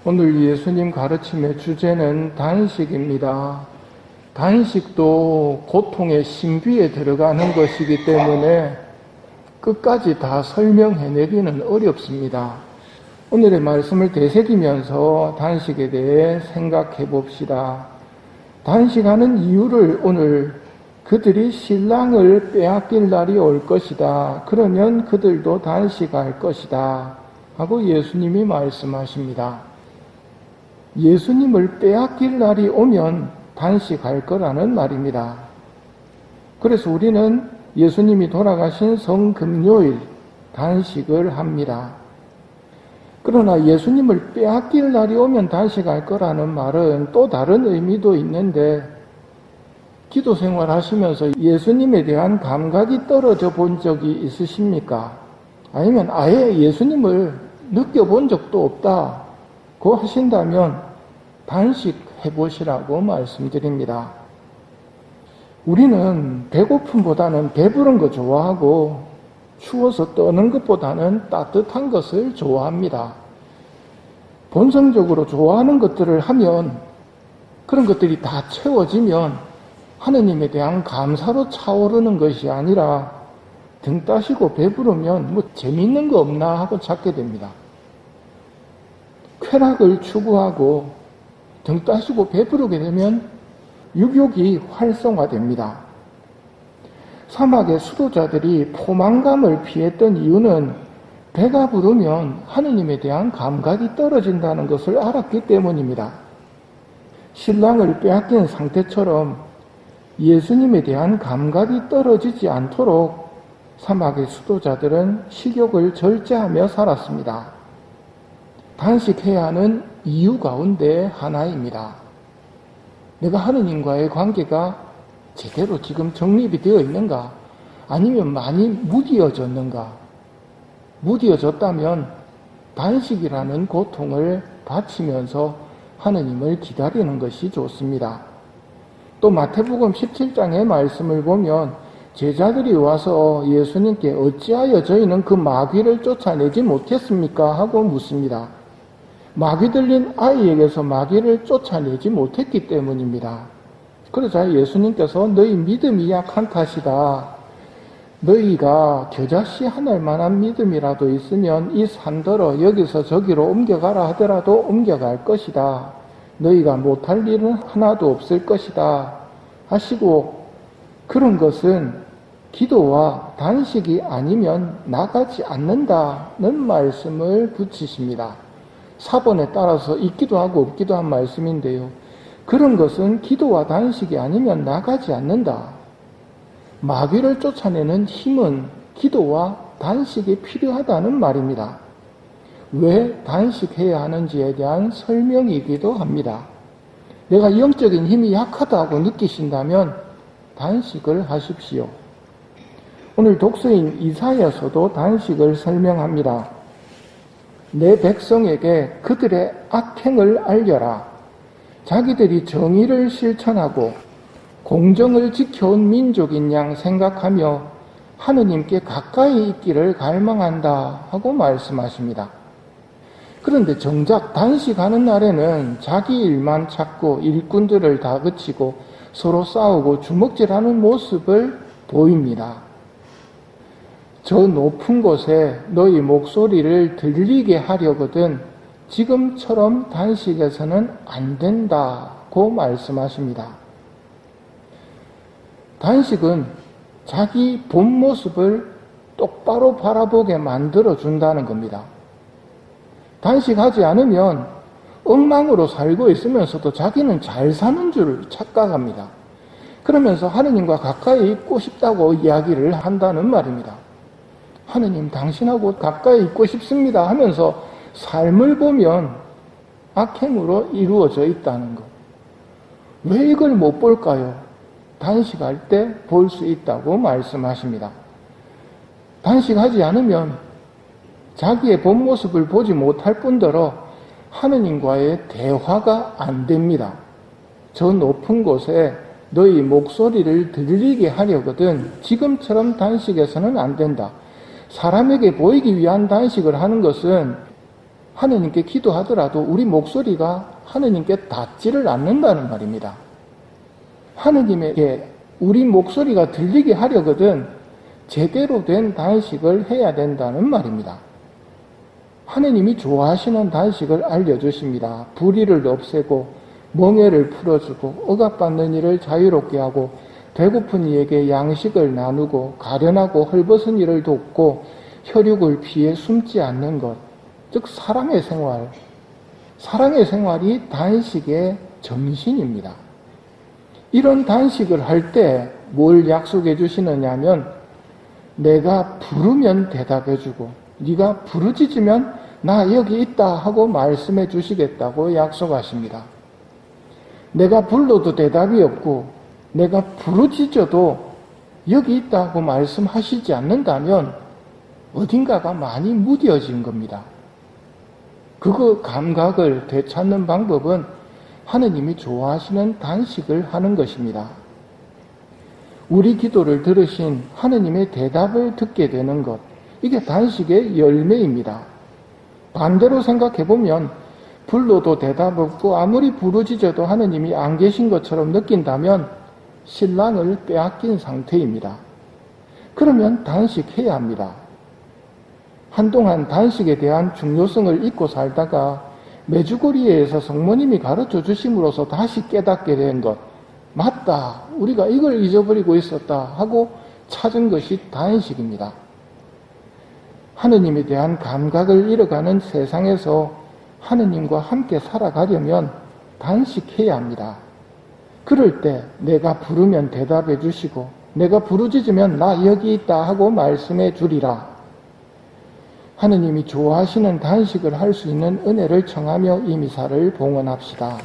오늘 예수님 가르침의 주제는 단식입니다. 단식도 고통의 신비에 들어가는 것이기 때문에 끝까지 다 설명해내기는 어렵습니다. 오늘의 말씀을 되새기면서 단식에 대해 생각해 봅시다. 단식하는 이유를 오늘 그들이 신랑을 빼앗길 날이 올 것이다. 그러면 그들도 단식할 것이다. 하고 예수님이 말씀하십니다. 예수님을 빼앗길 날이 오면 단식할 거라는 말입니다. 그래서 우리는 예수님이 돌아가신 성금요일 단식을 합니다. 그러나 예수님을 빼앗길 날이 오면 단식할 거라는 말은 또 다른 의미도 있는데, 기도 생활 하시면서 예수님에 대한 감각이 떨어져 본 적이 있으십니까? 아니면 아예 예수님을 느껴본 적도 없다고 하신다면 단식해 보시라고 말씀드립니다. 우리는 배고픔보다는 배부른 거 좋아하고 추워서 떠는 것보다는 따뜻한 것을 좋아합니다. 본성적으로 좋아하는 것들을 하면 그런 것들이 다 채워지면 하느님에 대한 감사로 차오르는 것이 아니라 등 따시고 배부르면 재밌는 거 없나 하고 찾게 됩니다. 쾌락을 추구하고 등 따시고 배부르게 되면 육욕이 활성화됩니다. 사막의 수도자들이 포만감을 피했던 이유는 배가 부르면 하느님에 대한 감각이 떨어진다는 것을 알았기 때문입니다. 신랑을 빼앗긴 상태처럼 예수님에 대한 감각이 떨어지지 않도록 사막의 수도자들은 식욕을 절제하며 살았습니다. 단식해야 하는 이유 가운데 하나입니다. 내가 하느님과의 관계가 제대로 지금 정립이 되어 있는가? 아니면 많이 무디어졌는가? 무디어졌다면 단식이라는 고통을 바치면서 하느님을 기다리는 것이 좋습니다. 또 마태복음 17장의 말씀을 보면 제자들이 와서 예수님께 어찌하여 저희는 그 마귀를 쫓아내지 못했습니까? 하고 묻습니다. 마귀 들린 아이에게서 마귀를 쫓아내지 못했기 때문입니다. 그러자 예수님께서 너희 믿음이 약한 탓이다. 너희가 겨자씨 하나일 만한 믿음이라도 있으면 이 산더러 여기서 저기로 옮겨가라 하더라도 옮겨갈 것이다. 너희가 못할 일은 하나도 없을 것이다. 하시고, 그런 것은 기도와 단식이 아니면 나가지 않는다는 말씀을 붙이십니다. 사본에 따라서 있기도 하고 없기도 한 말씀인데요. 그런 것은 기도와 단식이 아니면 나가지 않는다. 마귀를 쫓아내는 힘은 기도와 단식이 필요하다는 말입니다. 왜 단식해야 하는지에 대한 설명이기도 합니다. 내가 영적인 힘이 약하다고 느끼신다면 단식을 하십시오. 오늘 독서인 이사야서도 단식을 설명합니다. 내 백성에게 그들의 악행을 알려라. 자기들이 정의를 실천하고 공정을 지켜온 민족인 양 생각하며 하느님께 가까이 있기를 갈망한다 하고 말씀하십니다. 그런데 정작 단식하는 날에는 자기 일만 찾고 일꾼들을 다그치고 서로 싸우고 주먹질하는 모습을 보입니다. 저 높은 곳에 너희 목소리를 들리게 하려거든 지금처럼 단식해서는 안 된다고 말씀하십니다. 단식은 자기 본 모습을 똑바로 바라보게 만들어준다는 겁니다. 단식하지 않으면 엉망으로 살고 있으면서도 자기는 잘 사는 줄 착각합니다. 그러면서 하느님과 가까이 있고 싶다고 이야기를 한다는 말입니다. 하느님, 당신하고 가까이 있고 싶습니다 하면서 삶을 보면 악행으로 이루어져 있다는 것. 왜 이걸 못 볼까요? 단식할 때 볼 수 있다고 말씀하십니다. 단식하지 않으면 자기의 본 모습을 보지 못할 뿐더러 하느님과의 대화가 안 됩니다. 저 높은 곳에 너희 목소리를 들리게 하려거든 지금처럼 단식해서는 안 된다. 사람에게 보이기 위한 단식을 하는 것은 하느님께 기도하더라도 우리 목소리가 하느님께 닿지를 않는다는 말입니다. 하느님에게 우리 목소리가 들리게 하려거든 제대로 된 단식을 해야 된다는 말입니다. 하느님이 좋아하시는 단식을 알려주십니다. 불의를 없애고 멍에를 풀어주고 억압받는 이를 자유롭게 하고 배고픈 이에게 양식을 나누고 가련하고 헐벗은 이를 돕고 혈육을 피해 숨지 않는 것, 즉 사랑의 생활. 사랑의 생활이 단식의 정신입니다. 이런 단식을 할 때 뭘 약속해 주시느냐 하면 내가 부르면 대답해 주고 네가 부르짖으면 나 여기 있다 하고 말씀해 주시겠다고 약속하십니다. 내가 불러도 대답이 없고 내가 부르짖어도 여기 있다 하고 말씀하시지 않는다면 어딘가가 많이 무뎌진 겁니다. 그 감각을 되찾는 방법은 하느님이 좋아하시는 단식을 하는 것입니다. 우리 기도를 들으신 하느님의 대답을 듣게 되는 것, 이게 단식의 열매입니다. 반대로 생각해보면 불러도 대답 없고 아무리 부르짖어도 하느님이 안 계신 것처럼 느낀다면 신랑을 빼앗긴 상태입니다. 그러면 단식해야 합니다. 한동안 단식에 대한 중요성을 잊고 살다가 메주고리에서 성모님이 가르쳐 주심으로써 다시 깨닫게 된 것, 맞다, 우리가 이걸 잊어버리고 있었다 하고 찾은 것이 단식입니다. 하느님에 대한 감각을 잃어가는 세상에서 하느님과 함께 살아가려면 단식해야 합니다. 그럴 때 내가 부르면 대답해 주시고 내가 부르짖으면 나 여기 있다 하고 말씀해 주리라. 하느님이 좋아하시는 단식을 할 수 있는 은혜를 청하며 이 미사를 봉헌합시다.